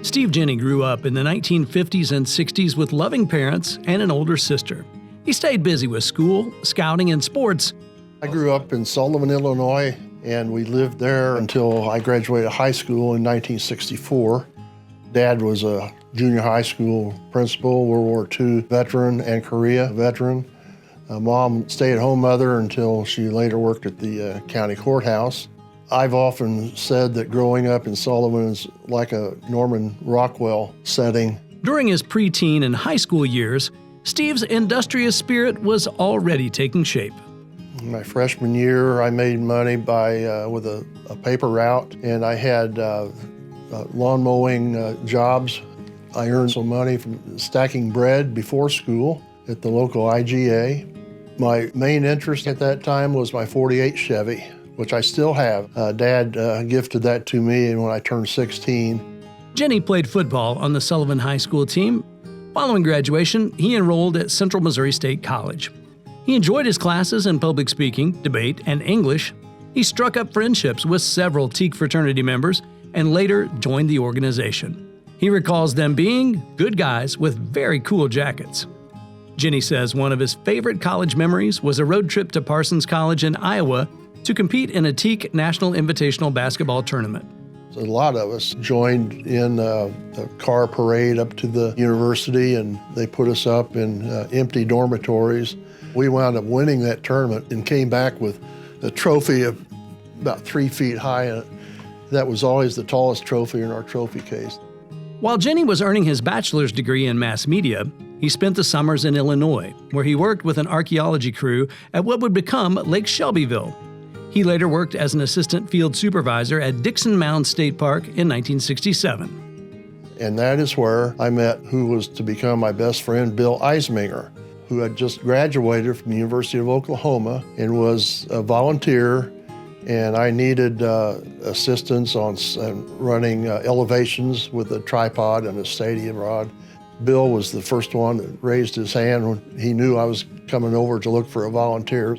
Steve Jenne grew up in the 1950s and 60s with loving parents and an older sister. He stayed busy with school, scouting, and sports. I grew up in Sullivan, Illinois, and we lived there until I graduated high school in 1964. Dad was a junior high school principal, World War II veteran and Korea veteran. Mom, stay-at-home mother until she later worked at the county courthouse. I've often said that growing up in Sullivan is like a Norman Rockwell setting. During his preteen and high school years, Steve's industrious spirit was already taking shape. My freshman year, I made money with a paper route, and I had lawn mowing jobs. I earned some money from stacking bread before school at the local IGA. My main interest at that time was my '48 Chevy, which I still have. Dad gifted that to me when I turned 16. Jenne played football on the Sullivan High School team. Following graduation, he enrolled at Central Missouri State College. He enjoyed his classes in public speaking, debate, and English. He struck up friendships with several Teak fraternity members and later joined the organization. He recalls them being good guys with very cool jackets. Jenne says one of his favorite college memories was a road trip to Parsons College in Iowa to compete in a Teak National Invitational Basketball Tournament. A lot of us joined in a car parade up to the university, and they put us up in empty dormitories. We wound up winning that tournament and came back with a trophy of about 3 feet high, and that was always the tallest trophy in our trophy case. While Jenne was earning his bachelor's degree in mass media, he spent the summers in Illinois, where he worked with an archaeology crew at what would become Lake Shelbyville. He later worked as an assistant field supervisor at Dixon Mound State Park in 1967. And that is where I met who was to become my best friend, Bill Eisminger, who had just graduated from the University of Oklahoma and was a volunteer, and I needed assistance on running elevations with a tripod and a stadium rod. Bill was the first one that raised his hand when he knew I was coming over to look for a volunteer.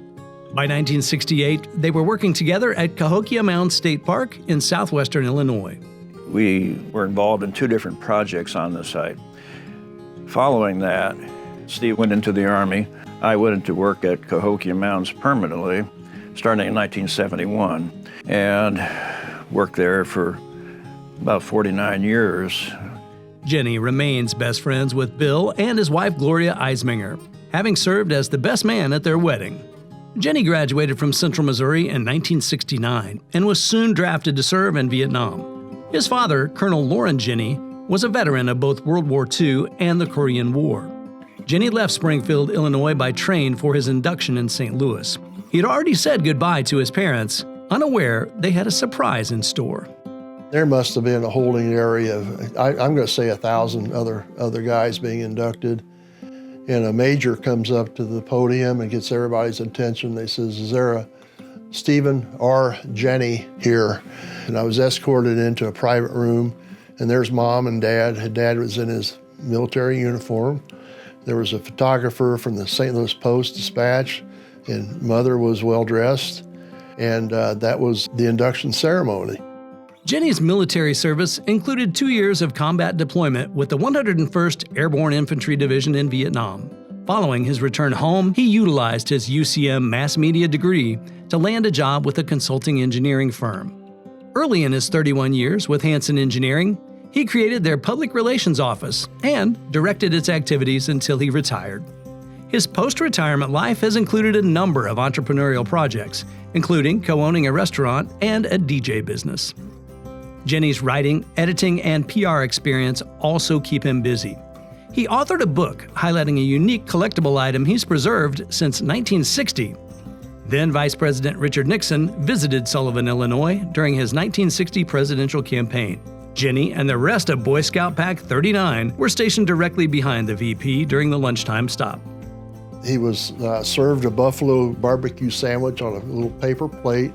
By 1968, they were working together at Cahokia Mound State Park in southwestern Illinois. We were involved in 2 different projects on the site. Following that, Steve went into the Army. I went into work at Cahokia Mounds permanently, starting in 1971, and worked there for about 49 years. Jenne remains best friends with Bill and his wife Gloria Eisminger, having served as the best man at their wedding. Jenne graduated from Central Missouri in 1969 and was soon drafted to serve in Vietnam. His father, Colonel Loren Jenne, was a veteran of both World War II and the Korean War. Jenne left Springfield, Illinois by train for his induction in St. Louis. He had already said goodbye to his parents, unaware they had a surprise in store. There must have been a holding area of, I'm going to say 1,000 other guys being inducted. And a major comes up to the podium and gets everybody's attention. They says, "Is there a Stephen R. Jenne here?" And I was escorted into a private room, and there's Mom and Dad. Dad was in his military uniform. There was a photographer from the St. Louis Post-Dispatch, and Mother was well-dressed, and that was the induction ceremony. Jenne's military service included 2 years of combat deployment with the 101st Airborne Infantry Division in Vietnam. Following his return home, he utilized his UCM mass media degree to land a job with a consulting engineering firm. Early in his 31 years with Hansen Engineering, he created their public relations office and directed its activities until he retired. His post-retirement life has included a number of entrepreneurial projects, including co-owning a restaurant and a DJ business. Jenne's writing, editing, and PR experience also keep him busy. He authored a book highlighting a unique collectible item he's preserved since 1960. Then Vice President Richard Nixon visited Sullivan, Illinois during his 1960 presidential campaign. Jenne and the rest of Boy Scout Pack 39 were stationed directly behind the VP during the lunchtime stop. He was served a buffalo barbecue sandwich on a little paper plate.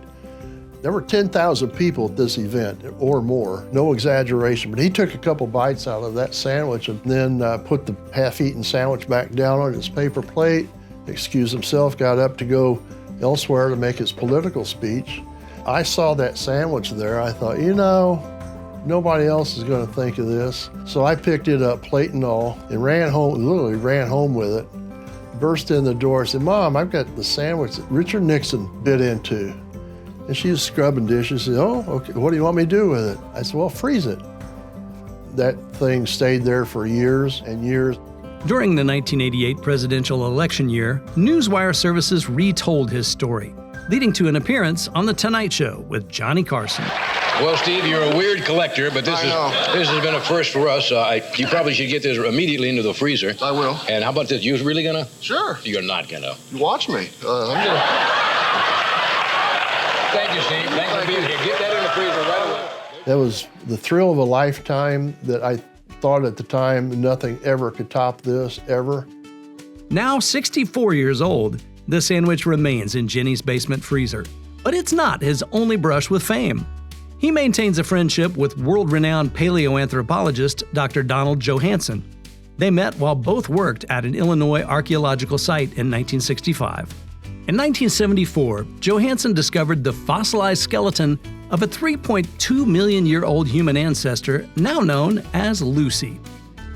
There were 10,000 people at this event, or more, no exaggeration, but he took a couple bites out of that sandwich and then put the half-eaten sandwich back down on his paper plate, excused himself, got up to go elsewhere to make his political speech. I saw that sandwich there. I thought, you know, Nobody else is going to think of this. So I picked it up, plate and all, and ran home, literally ran home with it. Burst in the door and said, "Mom, I've got the sandwich that Richard Nixon bit into." And she was scrubbing dishes. She said, "Oh, okay, what do you want me to do with it?" I said, "Well, freeze it." That thing stayed there for years and years. During the 1988 presidential election year, Newswire services retold his story, leading to an appearance on The Tonight Show with Johnny Carson. Well, Steve, you're a weird collector, but this has been a first for us. You probably should get this immediately into the freezer. I will. And how about this? You really gonna? Sure. You're not gonna. Watch me. I'm gonna. Thank you, Steve. Thanks for being here. Get that in the freezer right away. That was the thrill of a lifetime that I thought at the time nothing ever could top this, ever. Now 64 years old, the sandwich remains in Jenne's basement freezer. But it's not his only brush with fame. He maintains a friendship with world-renowned paleoanthropologist Dr. Donald Johanson. They met while both worked at an Illinois archaeological site in 1965. In 1974, Johanson discovered the fossilized skeleton of a 3.2 million year old human ancestor now known as Lucy.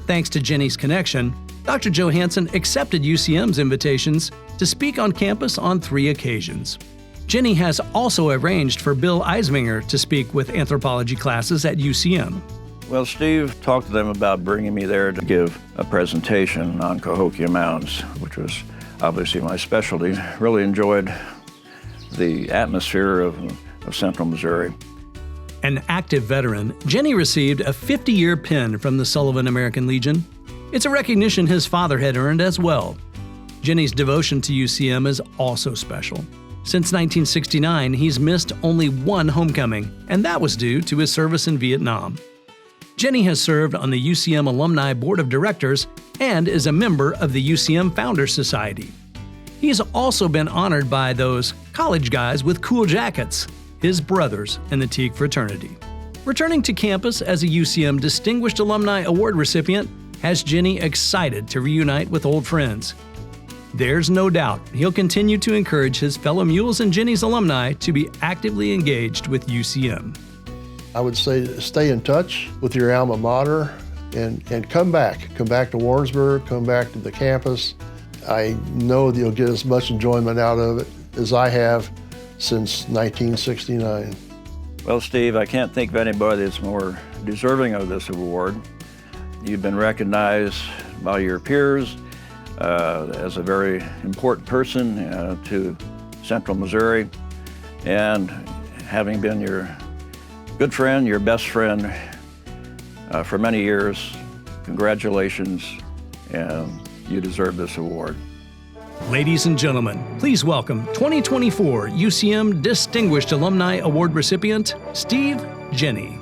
Thanks to Jenne's connection, Dr. Johanson accepted UCM's invitations to speak on campus on 3 occasions. Jenne has also arranged for Bill Eisminger to speak with anthropology classes at UCM. Well, Steve talked to them about bringing me there to give a presentation on Cahokia Mounds, which was obviously my specialty. Really enjoyed the atmosphere of Central Missouri. An active veteran, Jenne received a 50-year pin from the Sullivan American Legion. It's a recognition his father had earned as well. Jenne's devotion to UCM is also special. Since 1969, he's missed only one homecoming, and that was due to his service in Vietnam. Jenne has served on the UCM Alumni Board of Directors and is a member of the UCM Founders Society. He has also been honored by those college guys with cool jackets, his brothers in the Teague fraternity. Returning to campus as a UCM Distinguished Alumni Award recipient has Jenne excited to reunite with old friends. There's no doubt he'll continue to encourage his fellow Mules and Jenne's alumni to be actively engaged with UCM. I would say stay in touch with your alma mater and come back. Come back to Warrensburg, come back to the campus. I know that you'll get as much enjoyment out of it as I have since 1969. Well, Steve, I can't think of anybody that's more deserving of this award. You've been recognized by your peers as a very important person to Central Missouri, and having been your good friend, your best friend for many years, congratulations, and you deserve this award. Ladies and gentlemen, please welcome 2024 UCM Distinguished Alumni Award recipient, Steve Jenne.